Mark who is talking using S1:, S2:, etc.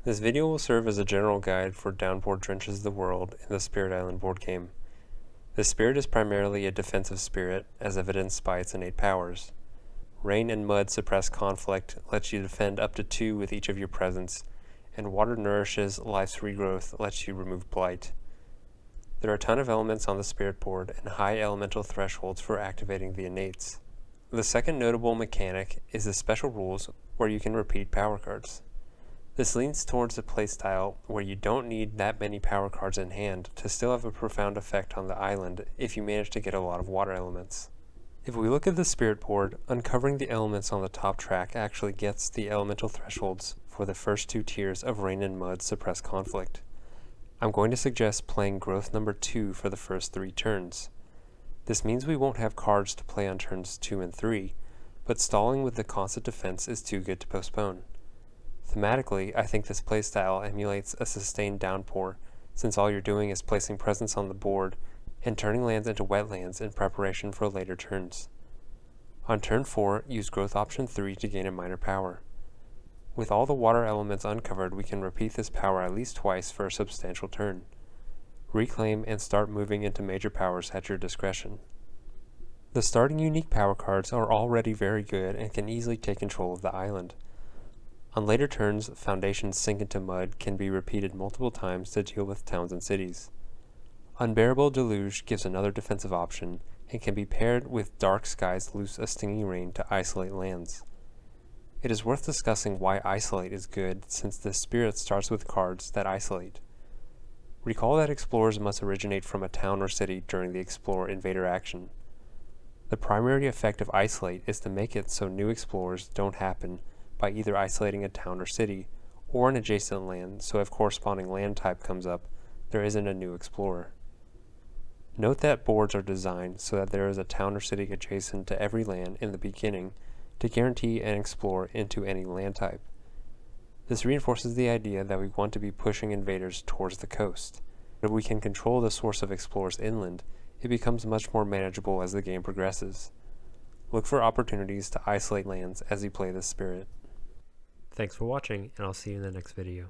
S1: This video will serve as a general guide for Downpour Drenches the World in the Spirit Island board game. The spirit is primarily a defensive spirit, as evidenced by its innate powers. Rain and mud suppress conflict, lets you defend up to 2 with each of your presence, and water nourishes life's regrowth, lets you remove blight. There are a ton of elements on the spirit board and high elemental thresholds for activating the innates. The second notable mechanic is the special rules where you can repeat power cards. This leans towards a playstyle where you don't need that many power cards in hand to still have a profound effect on the island if you manage to get a lot of water elements. If we look at the spirit board, uncovering the elements on the top track actually gets the elemental thresholds for the first 2 tiers of rain and mud suppress conflict. I'm going to suggest playing growth number 2 for the first 3 turns. This means we won't have cards to play on turns 2 and 3, but stalling with the constant defense is too good to postpone. Thematically, I think this playstyle emulates a sustained downpour, since all you're doing is placing presence on the board and turning lands into wetlands in preparation for later turns. On turn 4, use growth option 3 to gain a minor power. With all the water elements uncovered, we can repeat this power at least twice for a substantial turn. Reclaim and start moving into major powers at your discretion. The starting unique power cards are already very good and can easily take control of the island. On later turns, Foundations Sink into Mud can be repeated multiple times to deal with towns and cities. Unbearable Deluge gives another defensive option and can be paired with Dark Skies Loose a Stinging Rain to isolate lands. It is worth discussing why Isolate is good, since the spirit starts with cards that isolate. Recall that explorers must originate from a town or city during the Explore Invader action. The primary effect of Isolate is to make it so new explorers don't happen by either isolating a town or city, or an adjacent land, so if corresponding land type comes up, there isn't a new explorer. Note that boards are designed so that there is a town or city adjacent to every land in the beginning to guarantee an explore into any land type. This reinforces the idea that we want to be pushing invaders towards the coast. If we can control the source of explorers inland, it becomes much more manageable as the game progresses. Look for opportunities to isolate lands as you play this spirit. Thanks for watching, and I'll see you in the next video.